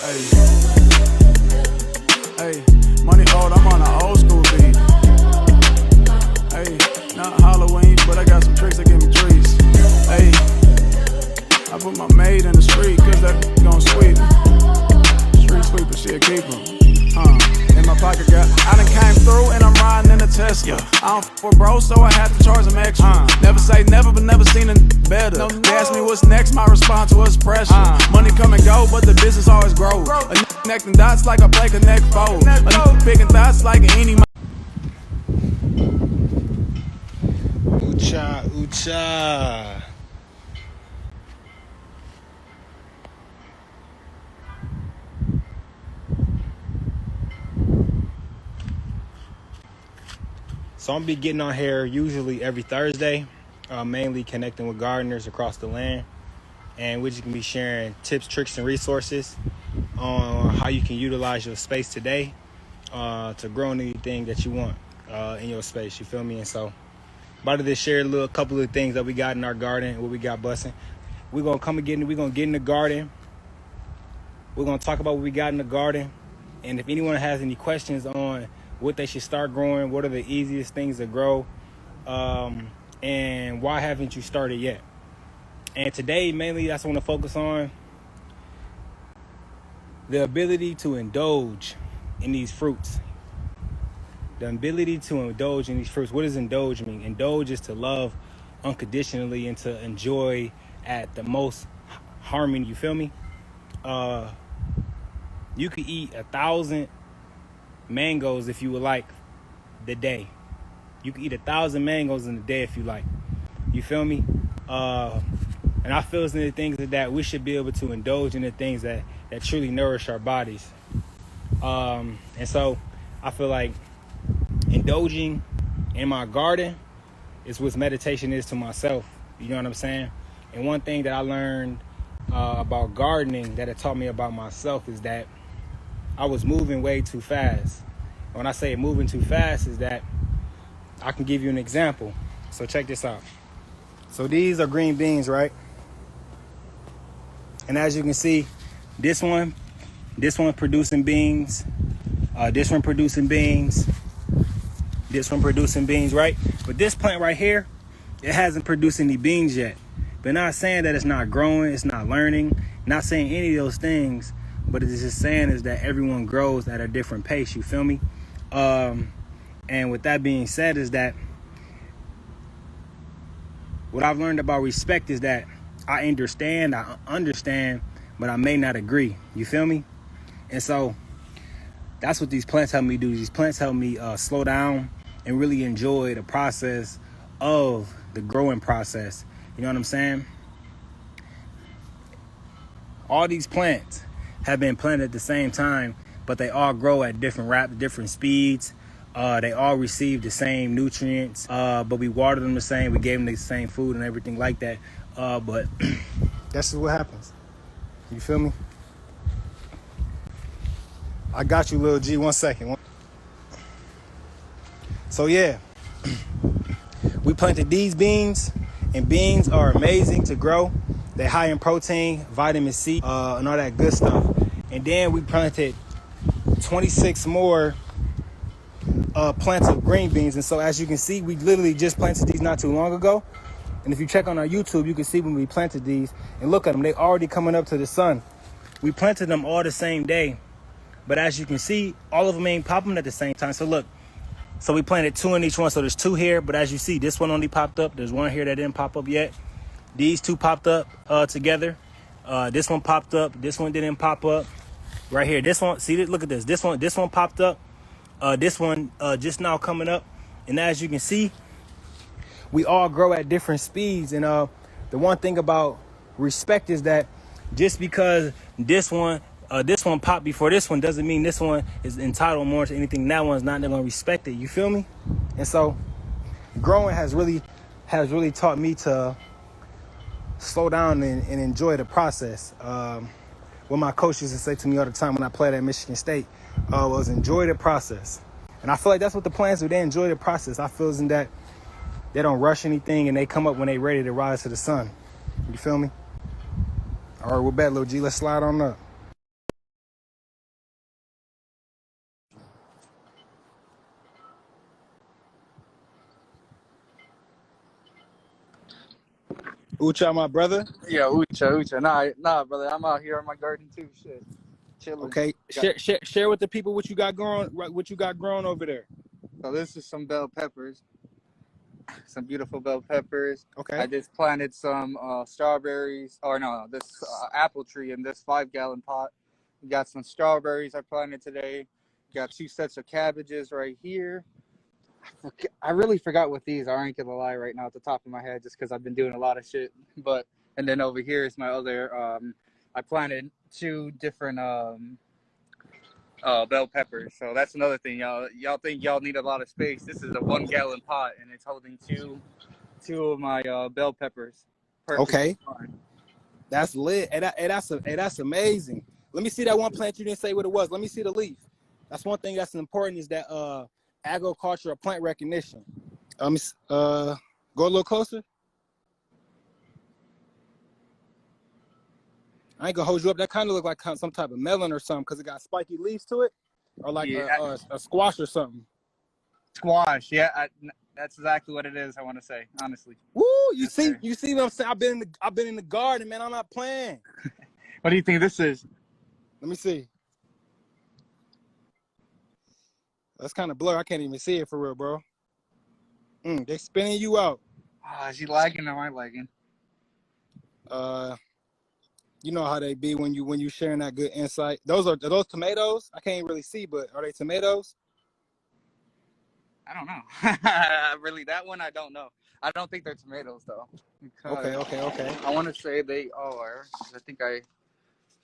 Hey, hey, money old, I'm on an old school beat. Hey, not Halloween, but I got some tricks that give me treats. Hey, I put my maid in the street, cause that gon' sweep. Street sweeper, she'll keep 'em. In my pocket, got I done came through and I'm riding in a Tesla. I don't f for bro, so I had to charge him extra. Never say never, but never seen it better. They ask me what's next, my response was pressure. Money come and go, but the business always grow. A connecting dots like I play Connect Fold. A picking thoughts like an any. Ucha, ucha. So I'm be getting on here usually every Thursday, mainly connecting with gardeners across the land, and we just can be sharing tips, tricks, and resources on how you can utilize your space today to grow anything that you want in your space. You feel me? And so, about to just share a couple of things that we got in our garden and what we got busting. We're gonna we're gonna get in the garden. We're gonna talk about what we got in the garden, and if anyone has any questions on what they should start growing, what are the easiest things to grow, and why haven't you started yet? And today, mainly, that's what I want to focus on: the ability to indulge in these fruits. The ability to indulge in these fruits. What does indulge mean? Indulge is to love unconditionally and to enjoy at the most harmony. You feel me? You could eat 1,000 mangoes if you would like the day. You can eat 1,000 mangoes in a day if you like. You feel me? And I feel it's in the things that we should be able to indulge in the things that truly nourish our bodies. And so I feel like indulging in my garden is what meditation is to myself. You know what I'm saying? And one thing that I learned about gardening that it taught me about myself is that I was moving way too fast. When I say moving too fast is that I can give you an example. So check this out. So these are green beans, right? And as you can see, this one producing beans, this one producing beans, this one producing beans, right? But this plant right here, it hasn't produced any beans yet. But not saying that it's not growing, it's not learning, not saying any of those things, but it's just saying is that everyone grows at a different pace, you feel me? And with that being said is that what I've learned about respect is that I understand, but I may not agree, you feel me? And so that's what these plants help me do. These plants help me slow down and really enjoy the process of the growing process. You know what I'm saying? All these plants have been planted at the same time, but they all grow at different speeds. They all receive the same nutrients, but we water them the same. We gave them the same food and everything like that. But that's what happens. You feel me? I got you, Lil G. 1 second. So yeah, we planted these beans, and beans are amazing to grow. They're high in protein, vitamin C, and all that good stuff. And then we planted 26 more plants of green beans. And so as you can see, we literally just planted these not too long ago. And if you check on our YouTube, you can see when we planted these. And look at them, they already coming up to the sun. We planted them all the same day. But as you can see, all of them ain't popping at the same time. So look, so we planted 2 in each one. So there's 2 here. But as you see, this one only popped up. There's 1 here that didn't pop up yet. These 2 popped up together. This one popped up. This one didn't pop up. Right here. This one, see, look at this. This one popped up. This one just now coming up. And as you can see, we all grow at different speeds. And the one thing about respect is that just because this one popped before this one doesn't mean this one is entitled more to anything. That one's not going to respect it. You feel me? And so growing has really taught me to slow down and enjoy the process. What my coach used to say to me all the time when I played at Michigan State was enjoy the process. And I feel like that's what the plants do. They enjoy the process. I feel as in that they don't rush anything and they come up when they ready to rise to the sun. You feel me? All right, we're back, Lil G. Let's slide on up. Ucha, my brother. Yeah, Ucha. Nah, brother. I'm out here in my garden too. Shit, chilling. Okay, share with the people what you got growing, what you got growing over there. So this is some bell peppers, some beautiful bell peppers. I Okay, just planted some strawberries, or no, this apple tree in this 5-gallon pot. We got some strawberries I planted today. Got 2 sets of cabbages right here. I really forgot what these are. I ain't gonna lie right now at the top of my head, just because I've been doing a lot of shit. But and then over here is my other. I planted 2 different bell peppers. So that's another thing, y'all. Y'all think y'all need a lot of space? This is a 1-gallon pot, and it's holding two of my bell peppers. Perfectly okay, fine. that's lit. That's amazing. Let me see that one plant you didn't say what it was. Let me see the leaf. That's one thing that's important is that agriculture or plant recognition. Go a little closer. I ain't gonna hold you up. That kind of look like some type of melon or something because it got spiky leaves to it, or like a squash or something. Squash. Yeah, that's exactly what it is. I want to say, honestly. Woo! You see what I'm saying? I've been in the garden, man. I'm not playing. What do you think this is? Let me see. That's kind of blurry. I can't even see it for real, bro. They spinning you out. Is he lagging or am I lagging? You know how they be when you sharing that good insight. Are those tomatoes? I can't really see, but are they tomatoes? I don't know. Really, that one I don't know. I don't think they're tomatoes though. Okay. I want to say they are.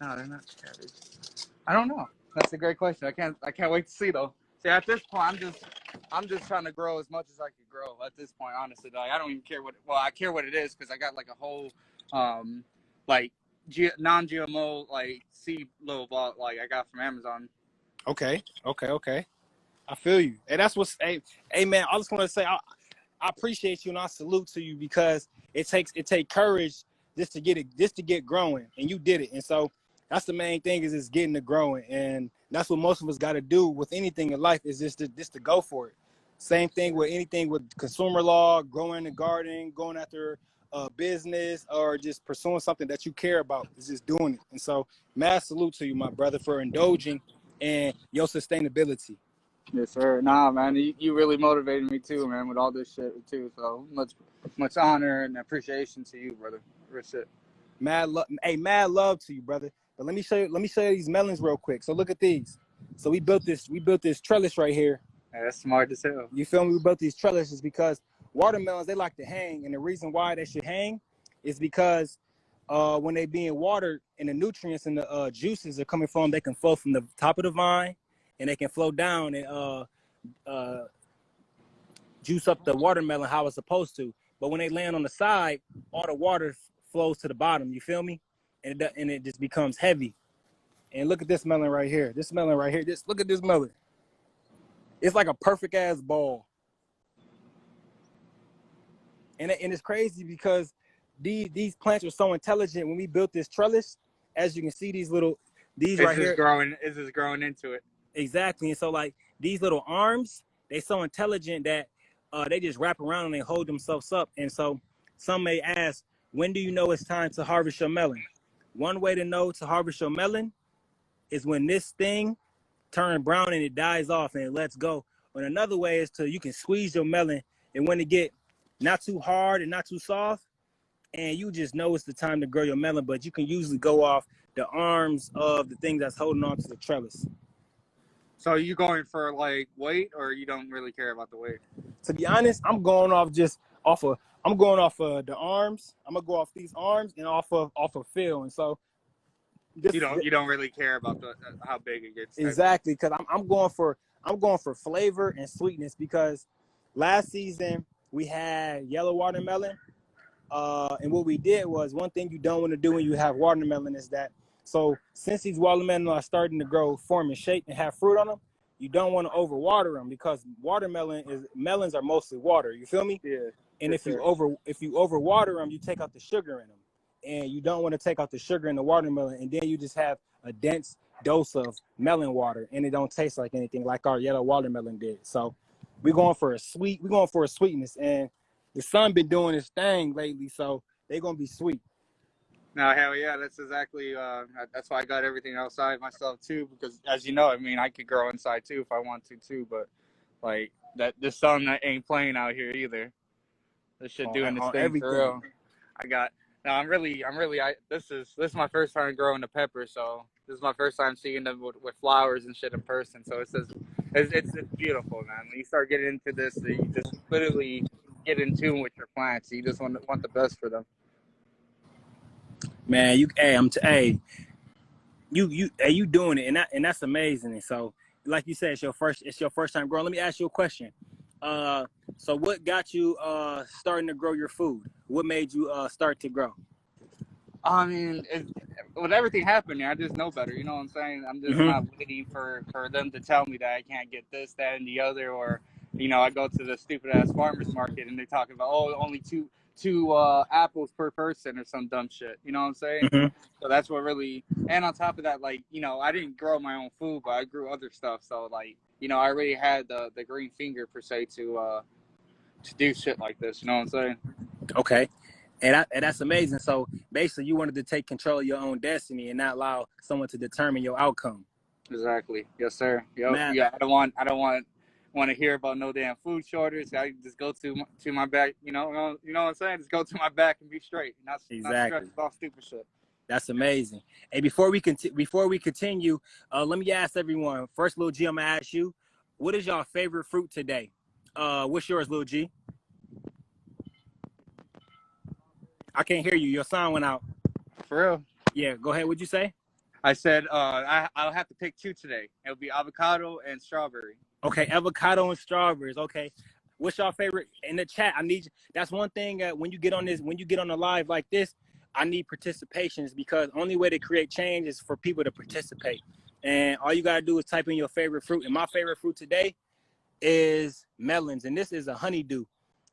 No, they're not cabbage. I don't know. That's a great question. I can't wait to see though. See, at this point, I'm just trying to grow as much as I could grow. At this point, honestly, like I don't even care what. Well, I care what it is because I got like a whole, like non-GMO like seed little ball like I got from Amazon. Okay. I feel you. And that's what's hey man, I just want to say I appreciate you and I salute to you because it takes courage just to get growing, and you did it. And so that's the main thing is getting to growing, and that's what most of us got to do with anything in life is just to go for it. Same thing with anything with consumer law, growing the garden, going after business, or just pursuing something that you care about. Is just doing it. And so, mad salute to you, my brother, for indulging in your sustainability. Yes, sir. Nah, man, you really motivated me too, man, with all this shit too. So much honor and appreciation to you, brother. Real shit. Mad love to you, brother. But let me show you these melons real quick. So look at these. So we built this trellis right here. Yeah, that's smart as hell. You feel me? We built these trellises because watermelons, they like to hang, and the reason why they should hang is because when they being watered and the nutrients and the juices are coming from, they can flow from the top of the vine and they can flow down and juice up the watermelon how it's supposed to. But when they land on the side, all the water flows to the bottom. You feel me? And it just becomes heavy. And look at this melon right here. Look at this melon. It's like a perfect ass ball. And it's crazy because these plants are so intelligent. When we built this trellis, as you can see, these right here. It's just growing into it. Exactly. And so like these little arms, they so intelligent that they just wrap around and they hold themselves up. And so some may ask, when do you know it's time to harvest your melon? One way to know to harvest your melon is when this thing turns brown and it dies off and it lets go. And another way is you can squeeze your melon, and when it get not too hard and not too soft, and you just know it's the time to grow your melon, but you can usually go off the arms of the thing that's holding on to the trellis. So are you going for like weight, or you don't really care about the weight? To be honest, I'm going off the arms. I'm gonna go off these arms and off of feel. And so you don't really care about how big it gets. Exactly, because I'm going for flavor and sweetness, because last season we had yellow watermelon. And what we did was, one thing you don't want to do when you have watermelon is that, so since these watermelons are starting to grow, form and shape and have fruit on them, you don't want to overwater them, because melons are mostly water. You feel me? Yeah. And if you overwater them, you take out the sugar in them, and you don't want to take out the sugar in the watermelon, and then you just have a dense dose of melon water, and it don't taste like anything like our yellow watermelon did. So we're going for a sweetness, and the sun been doing his thing lately, so they're gonna be sweet. No, hell yeah, that's exactly. That's why I got everything outside myself too, because as you know, I mean, I could grow inside too if I want to too, but like that, the sun that ain't playing out here either. This shit doing its On thing for everything. real. I got. No, this is my first time growing the pepper, so this is my first time seeing them with flowers and shit in person. So it's beautiful, man. When you start getting into this, you just literally get in tune with your plants. You just want the best for them. Man, you doing it, and that's amazing. And so, like you said, it's your first time growing. Let me ask you a question. So what got you starting to grow your food? What made you start to grow? I mean, with everything happening, I just know better. You know what I'm saying? I'm just Mm-hmm. not waiting for them to tell me that I can't get this, that, and the other. Or, I go to the stupid ass farmers market and they talk about only two apples per person or some dumb shit. You know what I'm saying? Mm-hmm. So that's what really. And on top of that, like I didn't grow my own food, but I grew other stuff. So like I already had the green finger per se to do shit like this. You know what I'm saying? Okay. And that's amazing. So basically, you wanted to take control of your own destiny and not allow someone to determine your outcome. Exactly. Yes, sir. Yep. Man, Yeah. I don't want to hear about no damn food shortage. I just go to my back. You know what I'm saying? Just go to my back and be straight. Not stress exactly. about stupid shit. That's amazing. And before we continue, let me ask everyone. First, Lil G, I'm gonna ask you, what is your favorite fruit today? What's yours, Lil G? I can't hear you. Your sound went out. For real. Yeah, go ahead. What'd you say? I said I'll have to pick two today. It'll be avocado and strawberry. Okay, avocado and strawberries. Okay, what's your favorite in the chat? I need you. That's one thing when you get on the live like this, I need participations because only way to create change is for people to participate. And all you gotta do is type in your favorite fruit. And my favorite fruit today is melons, and this is a honeydew.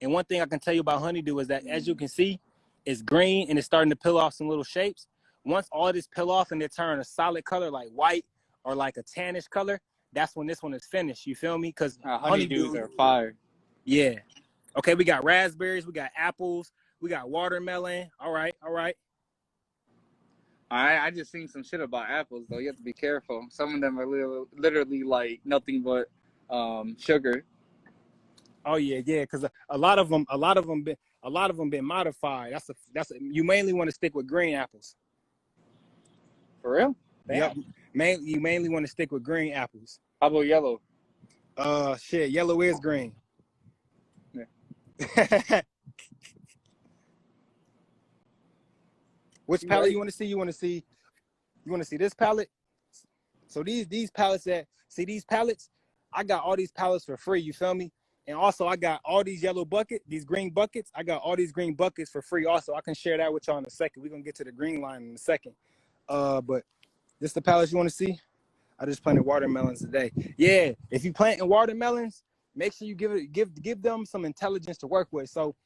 And one thing I can tell you about honeydew is that, as you can see, it's green and it's starting to peel off some little shapes. Once all this peel off and it turn a solid color like white or like a tannish color, that's when this one is finished. You feel me? Because honeydews are fire. Yeah. Okay, we got raspberries, we got apples, we got watermelon. All right. I just seen some shit about apples though. You have to be careful. Some of them are literally like nothing but sugar. Oh yeah, because a lot of them been modified. You mainly want to stick with green apples. For real? Yep. You mainly want to stick with green apples. How about yellow? Shit, yellow is green. Yeah. Which palette you want to see? You want to see this palette? So these palettes these palettes, I got all these palettes for free. You feel me? And also I got all these these green buckets. I got all these green buckets for free. Also, I can share that with y'all in a second. We're gonna get to the green line in a second. But this the palettes you want to see? I just planted watermelons today. Yeah, if you planting watermelons, make sure you give them some intelligence to work with. So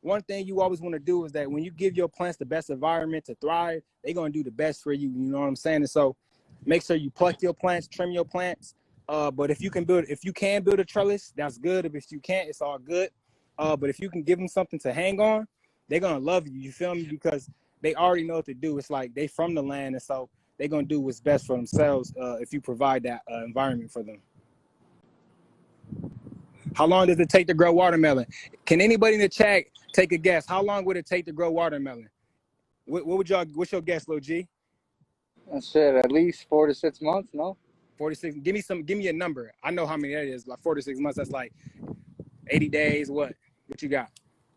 one thing you always want to do is that when you give your plants the best environment to thrive, they're gonna do the best for you. You know what I'm saying? And so make sure you pluck your plants, trim your plants. But if you can build a trellis, that's good. If you can't, it's all good. But if you can give them something to hang on, they're gonna love you. You feel me? Because they already know what to do. It's like they from the land, and so they're gonna do what's best for themselves if you provide that environment for them. How long does it take to grow watermelon? Can anybody in the chat take a guess? How long would it take to grow watermelon? What's your guess, Lil G? Shit, at least 4 to 6 months, no? 46. Give me a number. I know how many that is. Like 4 to 6 months. That's like 80 days. What you got?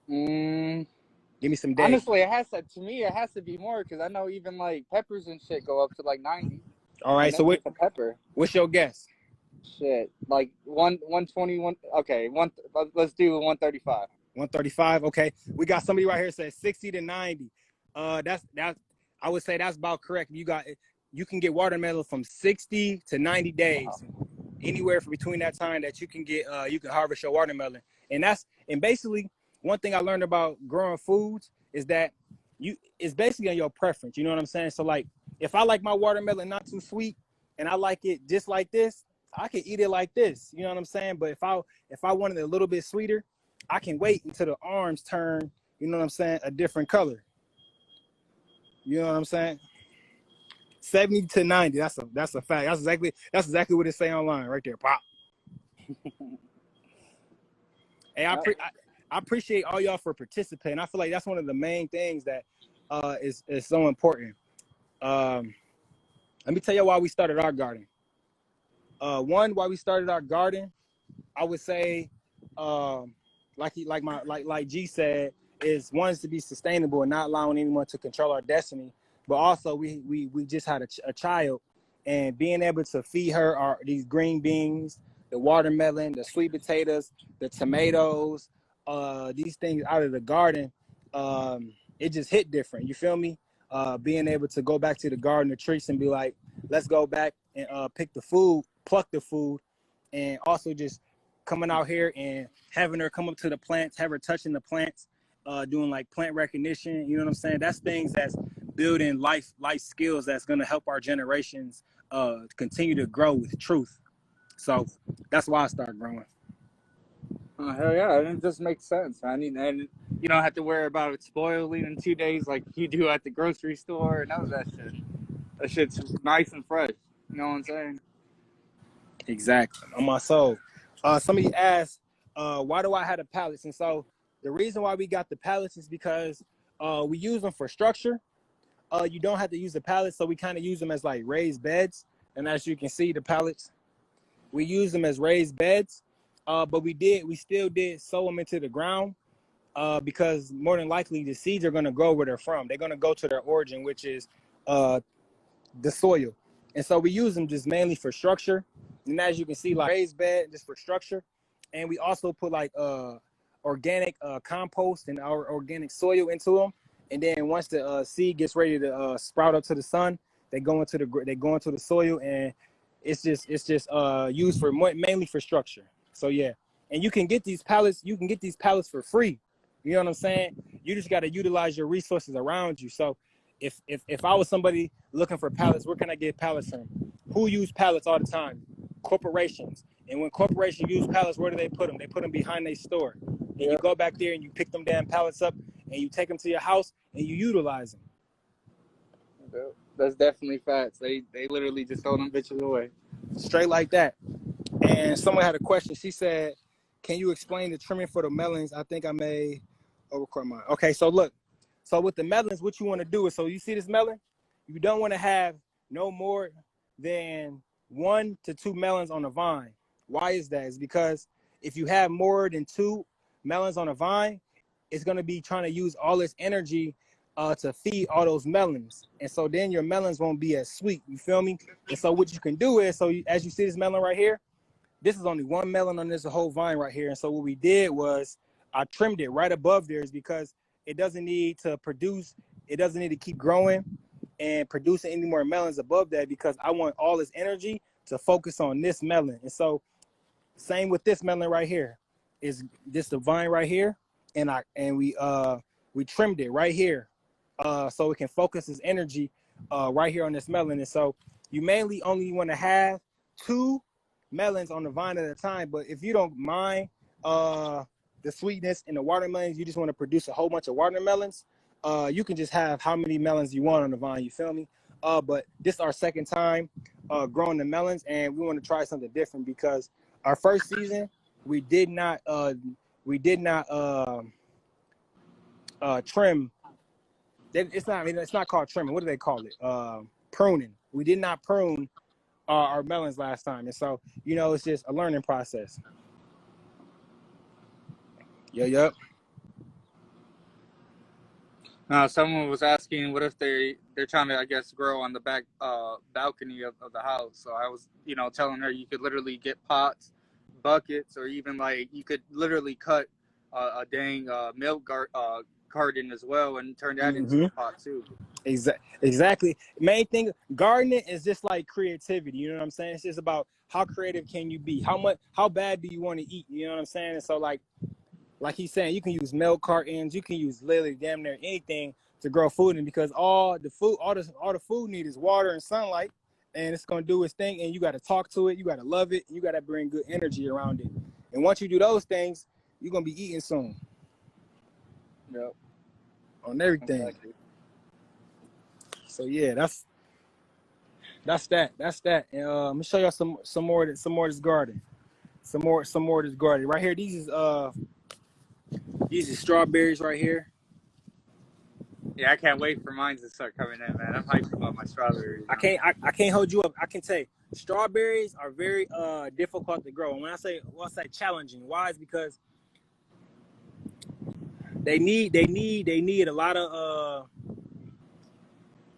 Give me some days. Honestly, it has to be more because I know even like peppers and shit go up to like 90. All right. So pepper. What's your guess? Shit, like 121. Okay, let's do 135. 135. Okay, we got somebody right here says 60 to 90. That's I would say that's about correct. You can get watermelon from 60 to 90 days. Wow. Anywhere from between that time that you can harvest your watermelon. And basically one thing I learned about growing foods is that it's basically on your preference. You know what I'm saying? So like if I like my watermelon not too sweet and I like it just like this, I can eat it like this. You know what I'm saying? But if I wanted it a little bit sweeter, I can wait until the arms turn, you know what I'm saying, a different color. You know what I'm saying? 70 to 90. That's a fact. That's exactly what it say online right there. Pop. Hey, Yep. I appreciate all y'all for participating. I feel like that's one of the main things that is so important. Let me tell you why we started our garden. Why we started our garden, I would say, like G said, is one is to be sustainable and not allowing anyone to control our destiny. But also, we just had a child, and being able to feed her these green beans, the watermelon, the sweet potatoes, the tomatoes, these things out of the garden, it just hit different. You feel me? Being able to go back to the garden of Treatz and be like, let's go back and pick the food, pluck the food, and also just coming out here and having her come up to the plants, have her touching the plants, doing like plant recognition. You know what I'm saying? That's things that's building life skills that's going to help our generations continue to grow with truth. So that's why I started growing. Oh, hell yeah, and it just makes sense. I mean, and you don't have to worry about it spoiling in 2 days like you do at the grocery store. None of that shit. That shit's nice and fresh. You know what I'm saying? Exactly. On my soul. Somebody asked, why do I have the pallets? And so the reason why we got the pallets is because we use them for structure. You don't have to use the pallets, so we kind of use them as like raised beds. And as you can see, the pallets, we use them as raised beds. But we still did sow them into the ground because more than likely the seeds are going to grow where they're from. They're going to go to their origin, which is the soil. And so we use them just mainly for structure. And as you can see, like raised bed just for structure. And we also put like organic compost and our organic soil into them. And then once the seed gets ready to sprout up to the sun, they go into the soil, and it's just used for mainly for structure. So yeah, and you can get these pallets. You can get these pallets for free. You know what I'm saying? You just got to utilize your resources around you. So if I was somebody looking for pallets, where can I get pallets from? Who use pallets all the time? Corporations. And when corporations use pallets, where do they put them? They put them behind their store. And you go back there and you pick them damn pallets up and you take them to your house and you utilize them. That's definitely facts. They literally just throw them bitches away. Straight like that. And someone had a question. She said, can you explain the trimming for the melons? I think I may overrecord mine. Okay, so look. So with the melons, what you want to do is, so you see this melon? You don't want to have no more than 1 to 2 melons on a vine. Why is that? It's because if you have more than 2 melons on a vine, it's going to be trying to use all its energy to feed all those melons. And so then your melons won't be as sweet. You feel me? And so what you can do is, as you see this melon right here, this is only 1 melon on this whole vine right here. And so what we did was I trimmed it right above there, is because it doesn't need to produce, it doesn't need to keep growing and producing any more melons above that, because I want all this energy to focus on this melon. And so same with this melon right here. Is this the vine right here? And we trimmed it right here so it can focus its energy right here on this melon. And so you mainly only want to have 2 melons on the vine at a time. But if you don't mind the sweetness and the watermelons, you just want to produce a whole bunch of watermelons, you can just have how many melons you want on the vine. You feel me? But this is our second time growing the melons, and we want to try something different, because our first season we did not trim. It's not called trimming. What do they call it? Pruning. We did not prune our melons last time, and so it's just a learning process. Yep. Someone was asking, what if they're trying to, I guess, grow on the back balcony of the house. So I was, telling her you could literally get pots, buckets, or even like you could literally cut a dang milk carton as well and turn that into a pot too. Exactly. Main thing, gardening is just like creativity. You know what I'm saying? It's just about how creative can you be? How bad do you want to eat? You know what I'm saying? And so like he's saying, you can use milk cartons, you can use literally damn near anything to grow food in, because all the food need is water and sunlight, and it's gonna do its thing. And you got to talk to it, you got to love it, you got to bring good energy around it. And once you do those things, you're gonna be eating soon. Yep. On everything. Exactly. So yeah, that's that. That's that. And let me show y'all some more of this garden. Some more of this garden. Right here, these is strawberries right here. Yeah, I can't wait for mine to start coming in, man. I'm hyped about my strawberries. I can't hold you up. I can tell you, strawberries are very difficult to grow. And when I say challenging, why is because they need a lot of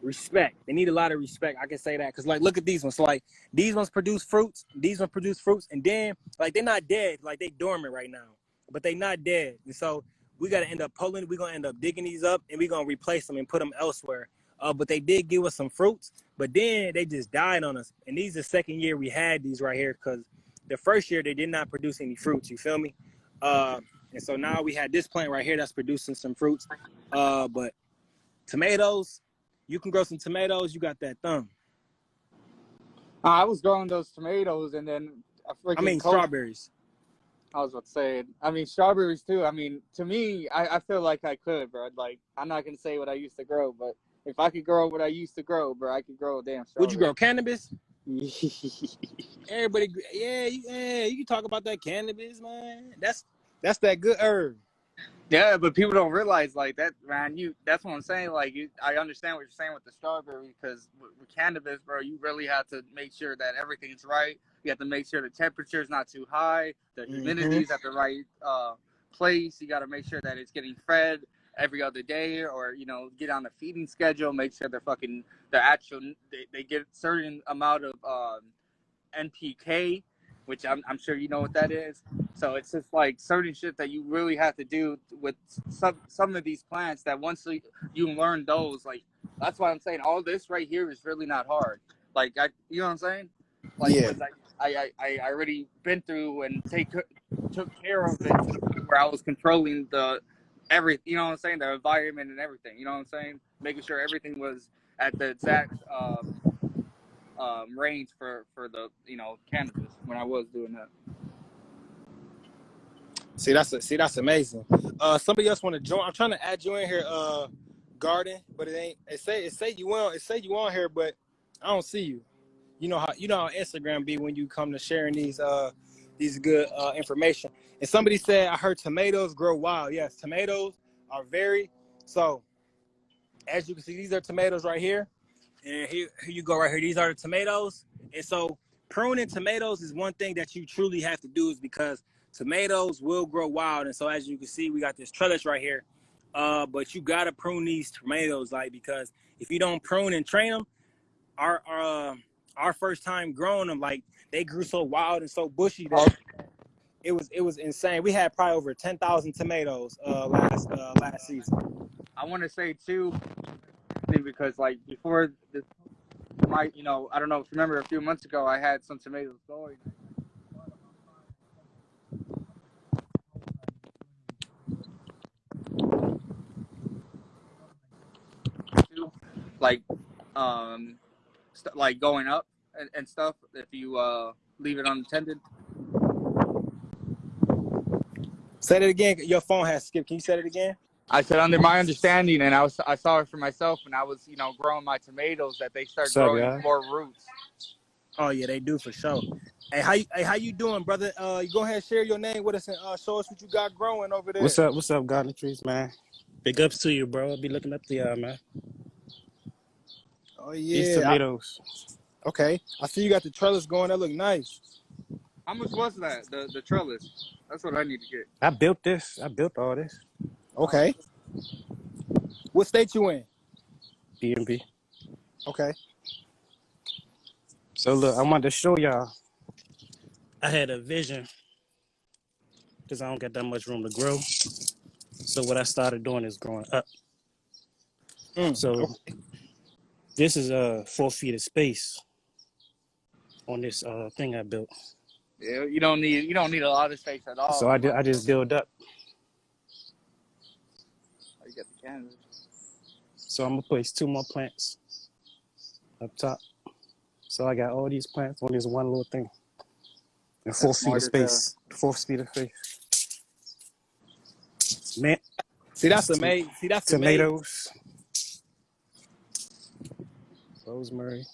respect. They need a lot of respect. I can say that because like look at these ones. So, like these ones produce fruits. These ones produce fruits, and then like they're not dead. Like they dormant right now, but they not dead. And so we got to end up pulling. We're gonna end up digging these up, and we're gonna replace them and put them elsewhere. But they did give us some fruits, but then they just died on us. And these are the second year we had these right here because the first year they did not produce any fruits. You feel me? And so now we had this plant right here that's producing some fruits. But tomatoes, you can grow some tomatoes. You got that thumb. I was growing those tomatoes, and then Strawberries. I was about to say, I mean, strawberries too. I mean, to me, I feel like I could, bro. Like, I'm not gonna say what I used to grow, but if I could grow what I used to grow, bro, I could grow a damn strawberry. Would you grow cannabis? Everybody, yeah, you can talk about that cannabis, man. That's that good herb. Yeah, but people don't realize like that, man. That's what I'm saying. Like, I understand what you're saying with the strawberry because with cannabis, bro, you really have to make sure that everything's right. You have to make sure the temperature is not too high, the humidity is at the right place. You got to make sure that it's getting fed every other day, or get on a feeding schedule. Make sure they get certain amount of NPK, which I'm sure you know what that is. So it's just like certain shit that you really have to do with some of these plants that once you learn those, like that's why I'm saying all this right here is really not hard. Like you know what I'm saying? Like, yeah. I already been through and took care of it to the point where I was controlling you know what I'm saying, the environment and everything. You know what I'm saying? Making sure everything was at the exact range for the cannabis when I was doing that. See, that's amazing. Somebody else want to join? I'm trying to add you in here, Garden, but it ain't. It say you on here, but I don't see you. You know how Instagram be when you come to sharing these good information. And somebody said I heard tomatoes grow wild. Yes, tomatoes are very so. As you can see, these are tomatoes right here, and here you go right here. These are the tomatoes, and so pruning tomatoes is one thing that you truly have to do is because tomatoes will grow wild. And so as you can see, we got this trellis right here, but you gotta prune these tomatoes, like, because if you don't prune and train them, our first time growing them, like, they grew so wild and so bushy that it was insane. We had probably over 10,000 tomatoes last season. I want to say too, because like before I don't know if you remember a few months ago, I had some tomatoes going. Like, like going up and stuff if you leave it unattended. Say that again. Your phone has skipped. Can you say it again? I said, under my understanding, and I saw it for myself when I was growing my tomatoes, that they start growing more roots. Oh yeah, they do for sure. Hey, how you doing, brother? You go ahead and share your name with us and show us what you got growing over there. What's up, Garden Treatz, man? Big ups to you, bro. I'll be looking up to y'all, man. Oh yeah, these tomatoes. Okay, I see you got the trellis going. That look nice. How much was that? The trellis? That's what I need to get. I built this. I built all this. Okay. What state you in? DMV. Okay. So look, I wanted to show y'all. I had a vision because I don't got that much room to grow. So what I started doing is growing up. So this is 4 feet of space on this thing I built. Yeah, you don't need a lot of space at all. So I just build up. You get the canvas. So I'm gonna place 2 more plants up top. So I got all these plants on this one little thing. And 4 feet of space. 4 feet of space. Man. See, that's amazing. See, that's tomatoes. Amazing. rosemary.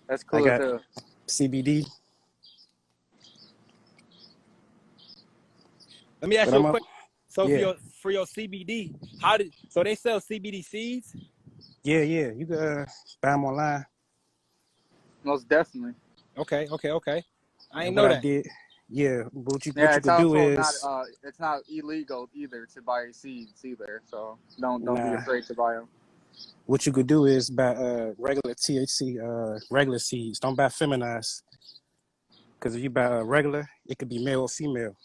That's I cool as got hell. CBD. Let me ask But you a I'm up. question. So Yeah, for your CBD, so they sell CBD seeds? yeah. You can buy them online. Most definitely. Okay. I And ain't what know I that. did, yeah, what Yeah, you it's could do also not is, it's not illegal either to buy seeds either. So don't be nah, afraid to buy them. what you could do is buy regular THC, regular seeds. Don't buy feminized. Because if you buy regular, it could be male or female.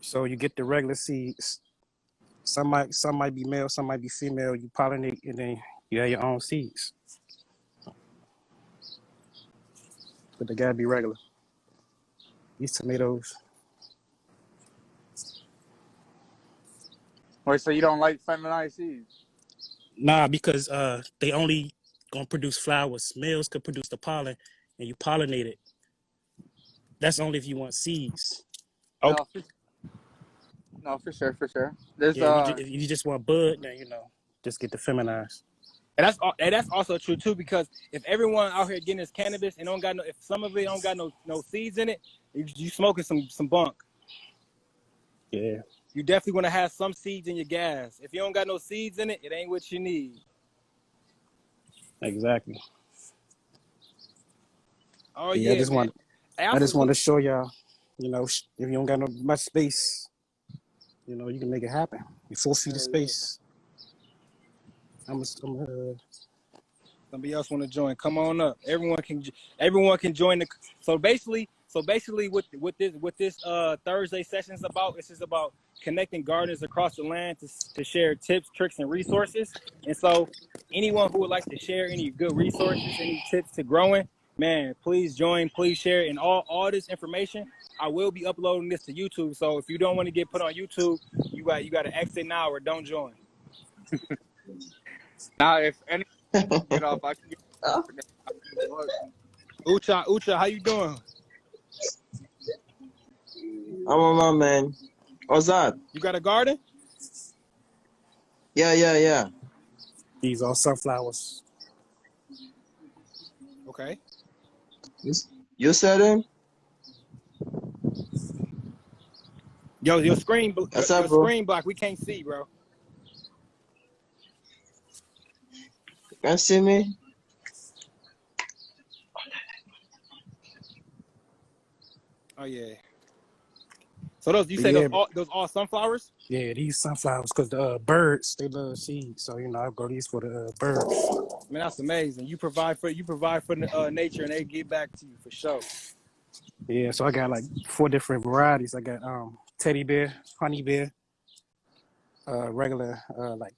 So you get the regular seeds. Some might be male, some might be female. You pollinate, and then you have your own seeds. But they gotta be regular. These tomatoes. Wait, so you don't like feminized seeds? Nah, because they only gonna produce flowers. Males could produce the pollen, and you pollinate it. That's only if you want seeds. Okay. No, no, for sure, for sure. There's Yeah, if you just want bud, then just get the feminized. And that's also true too, because if everyone out here getting this cannabis and don't got if some of it don't got no seeds in it, you smoking some bunk. Yeah, You definitely want to have some seeds in your gas. If you don't got no seeds in it, it ain't what you need. exactly. Oh Yeah, yeah, man. Hey, I I just want salute. to show y'all. If you don't got no much space, you can make it happen. You 4 feet of yeah. space. I'm Somebody else want to join? Come on up. Everyone can join the. So basically, what this Thursday session is about. This is about connecting gardeners across the land to share tips, tricks, and resources. And so, anyone who would like to share any good resources, any tips to growing, man, please join. Please share. And all this information, I will be uploading this to YouTube. So if you don't want to get put on YouTube, you got to exit now or don't join. Now, if anyone get off, I can get Oh, look. Ucha, how you doing? I'm on my man. What's that? You got a garden? Yeah. these are sunflowers. Okay. You you said him? Yo, your What's up, your bro? screen block. We can't see, bro. You can see me? Oh yeah. So those you But say yeah, those all sunflowers? yeah, these sunflowers, because the birds, they love seeds. So I grow these for the birds. Man, that's amazing. You provide for nature, and they get back to you for sure. Yeah, so I got like 4 different varieties. I got teddy bear, honey bear, regular like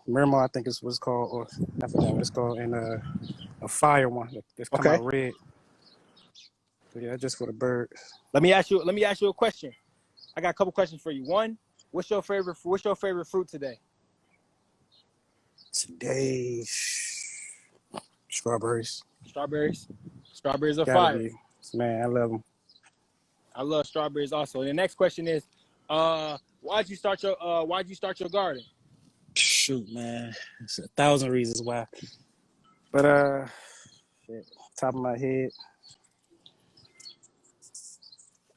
Miramar, I think is what's called, or I forgot what it's called, and a fire one that's come Okay. out red. So yeah, just for the birds. Let me ask you a question. I got a couple questions for you. One, what's your favorite fruit today? Today, strawberries. Strawberries. Strawberries are Gotta fire. be. Man, I love them. I love strawberries also. And the next question is, why'd you start your garden? Shoot, man. It's 1,000 reasons why. But shit, top of my head,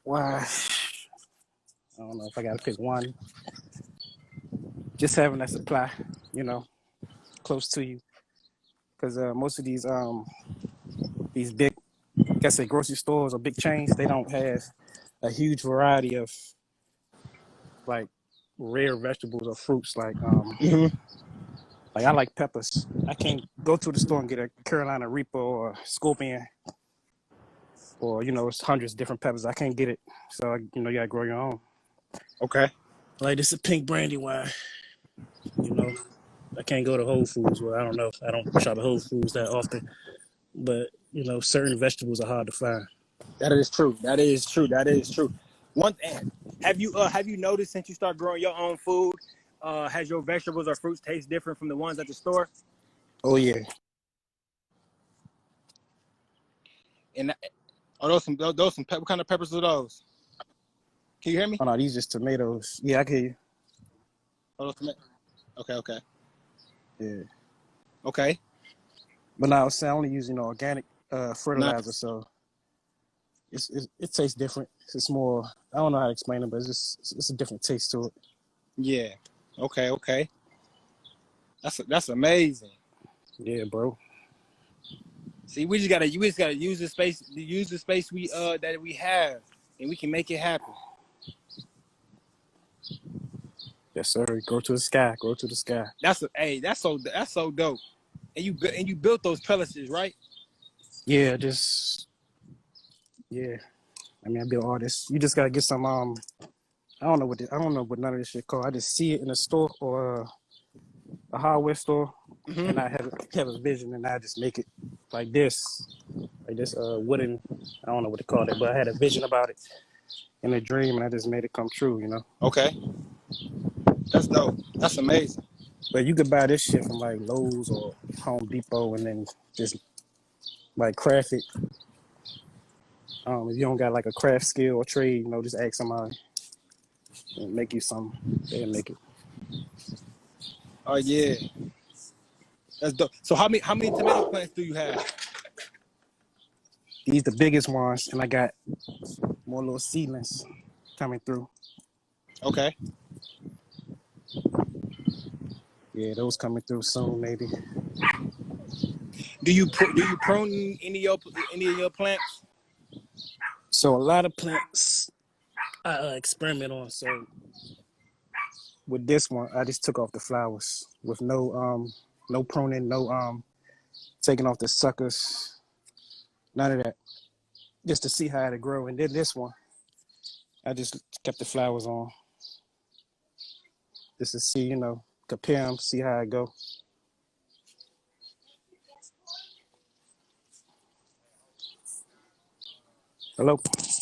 why? I don't know if I gotta pick one. Just having that supply, close to you, because most of these big, I guess, grocery stores or big chains, they don't have a huge variety of like rare vegetables or fruits. Like I like peppers. I can't go to the store and get a Carolina Reaper or Scorpion, or it's hundreds of different peppers. I can't get it, so you gotta grow your own. Okay. Like this is pink brandy wine. I can't go to Whole Foods. Well, I don't know. I don't shop at Whole Foods that often, but certain vegetables are hard to find. That is true. One thing, have you noticed since you start growing your own food, has your vegetables or fruits taste different from the ones at the store? Oh yeah. And are those some what kind of peppers are those? Can you hear me? Oh no, these just tomatoes. Yeah, I can hear you. Are those tomatoes? Okay. Yeah. Okay. But now I only use organic fertilizer, Nice. so it tastes different. It's more, I don't know how to explain it, but it's a different taste to it. Yeah. Okay. Okay. That's amazing. Yeah, bro. See, we just gotta use the space we that we have, and we can make it happen. Yes, sir. Grow to the sky. Grow to the sky. That's so dope. And you built those trellises, right? Yeah, yeah. I mean, I built all this. You just gotta get some I don't know what none of this shit called. I just see it in a store or a hardware store, Mm-hmm. and I have a vision, and I just make it like this wooden. I don't know what to call it, but I had a vision about it in a dream, and I just made it come true. Okay. That's dope. That's amazing. But you could buy this shit from like Lowe's or Home Depot, and then just like craft it. If you don't got like a craft skill or trade, just ask somebody and make you something. They'll make it. Oh yeah. That's dope. So how many tomato plants do you have? These the biggest ones, and I got more little seedlings coming through. Okay. Yeah, those coming through soon, maybe. Do you prune any of your plants? So a lot of plants I experiment on. So with this one, I just took off the flowers with no pruning, no taking off the suckers, none of that. Just to see how it'll grow. And then this one, I just kept the flowers on. Just to see, compare them, see how it go. Hello.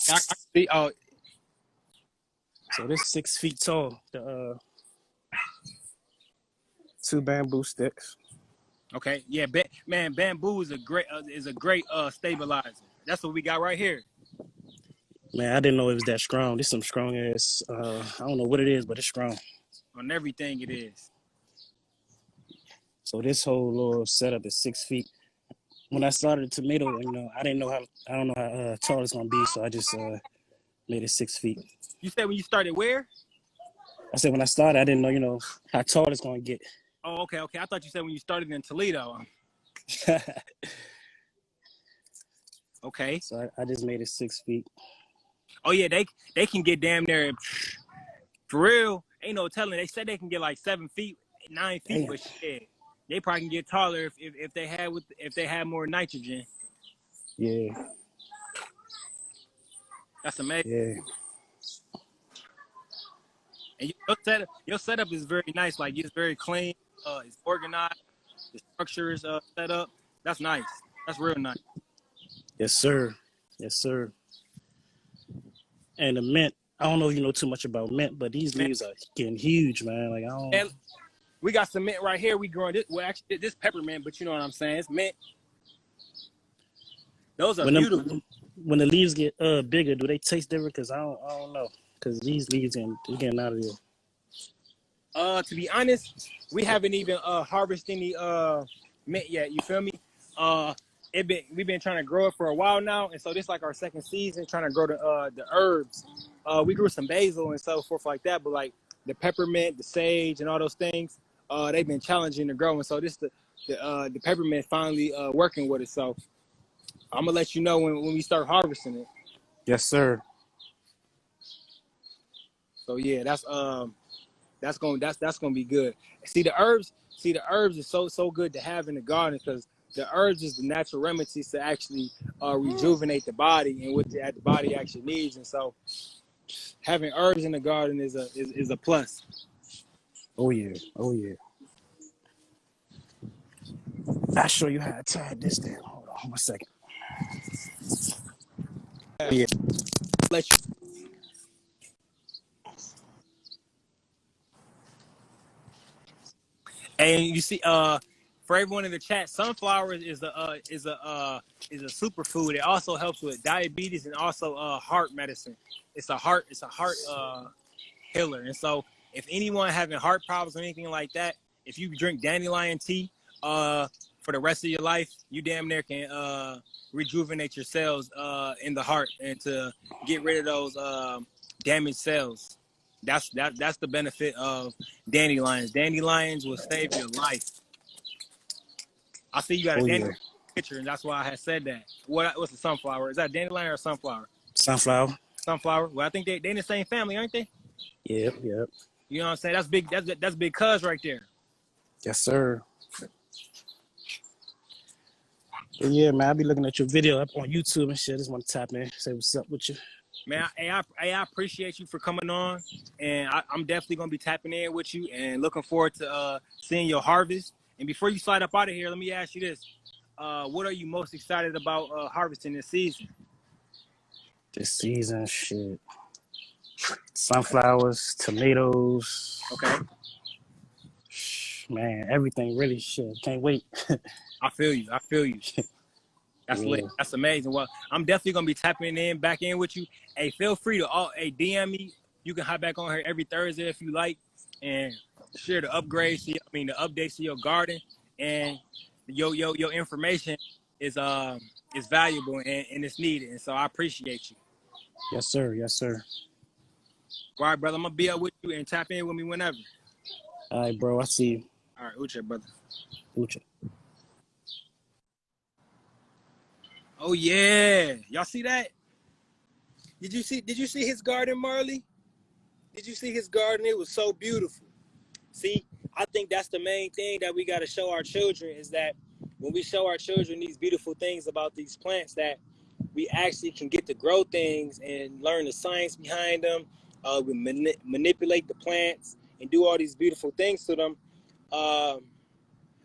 I see. Oh, So this 6 feet tall. The 2 bamboo sticks. okay. Yeah, man, bamboo is a great stabilizer. That's what we got right here. Man, I didn't know it was that strong. This some strong ass. I don't know what it is, but it's strong. On everything it is. So this whole little setup is 6 feet. When I started the tomato, I don't know how tall it's gonna be, so I just made it 6 feet. You said when you started where? I said when I started, I didn't know, how tall it's gonna get. Oh, okay. I thought you said when you started in Toledo. Okay. So I just made it 6 feet. Oh yeah, they can get damn near, for real. Ain't no telling. They said they can get like 7 feet, 9 feet, Damn. but shit, they probably can get taller if they had more nitrogen. Yeah. That's amazing. Yeah. And your setup is very nice. Like it's very clean. It's organized. The structure is set up. That's nice. That's real nice. Yes, sir. Yes, sir. And the mint, I don't know if you know too much about mint, but these leaves are getting huge, man. Like I don't. And we got some mint right here. We growing this. Well, actually, this peppermint, but you know what I'm saying. It's mint. Those are beautiful. When the leaves get bigger, do they taste different? Cause I don't know. Cause these leaves getting out of here. To be honest, we haven't even harvested any mint yet. You feel me? We've been trying to grow it for a while now, and so this is like our second season trying to grow the herbs. We grew some basil and so forth like that, but like the peppermint, the sage, and all those things, they've been challenging to grow, and so this the peppermint finally working with it. So I'm gonna let you know when we start harvesting it. Yes, sir. So yeah, that's gonna be good. See the herbs is so good to have in the garden because the herbs is the natural remedies to actually rejuvenate the body and what the body actually needs. And so having herbs in the garden is a plus. Oh yeah. Oh yeah. I'll show you how I tied this down. Hold on 1 second. Yeah. Let you. And you see, for everyone in the chat, sunflower is a superfood. It also helps with diabetes and also heart medicine. It's a heart healer. And so, if anyone having heart problems or anything like that, if you drink dandelion tea, for the rest of your life, you damn near can rejuvenate your cells in the heart and to get rid of those damaged cells. That's the benefit of dandelions. Dandelions will save your life. I see you got a Oh yeah, dandelion picture, and that's why I had said that. What's the sunflower? Is that dandelion or sunflower? sunflower. Sunflower. Well, I think they in the same family, aren't they? Yep. You know what I'm saying? That's big. That's big cuz right there. Yes, sir. But yeah, man, I be looking at your video up on YouTube and shit. I just want to tap in, say what's up with you. Man, I appreciate you for coming on, and I'm definitely gonna be tapping in with you and looking forward to seeing your harvest. And before you slide up out of here, let me ask you this: what are you most excited about harvesting this season? This season, shit. Sunflowers, tomatoes. Okay, Man, everything really shit. Can't wait. I feel you. That's lit. Yeah. That's amazing. Well, I'm definitely gonna be tapping back in with you. Hey, feel free to DM me. You can hop back on here every Thursday if you like, and share the upgrades. The updates to your garden, and your information is valuable and it's needed. And so I appreciate you. Yes, sir. Yes, sir. All right, brother. I'm gonna be up with you and tap in with me whenever. All right, bro. I see you. All right, Uche, brother. Uche. Oh yeah, y'all see that? Did you see his garden, Marley? Did you see his garden? It was so beautiful. See, I think that's the main thing that we got to show our children is that when we show our children these beautiful things about these plants, that we actually can get to grow things and learn the science behind them. We manipulate the plants and do all these beautiful things to them.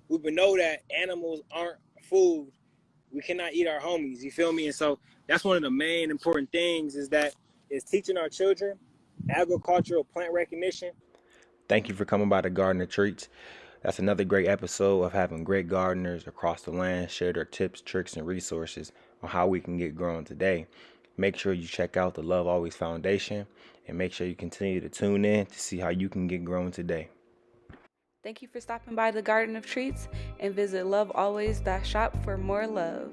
We would know that animals aren't food. We cannot eat our homies, you feel me? And so that's one of the main important things is teaching our children agricultural plant recognition. Thank you for coming by the Garden of Treats. That's another great episode of having great gardeners across the land share their tips, tricks, and resources on how we can get growing today. Make sure you check out the Love Always Foundation and make sure you continue to tune in to see how you can get growing today. Thank you for stopping by the Garden of Treats and visit lovealways.shop for more love.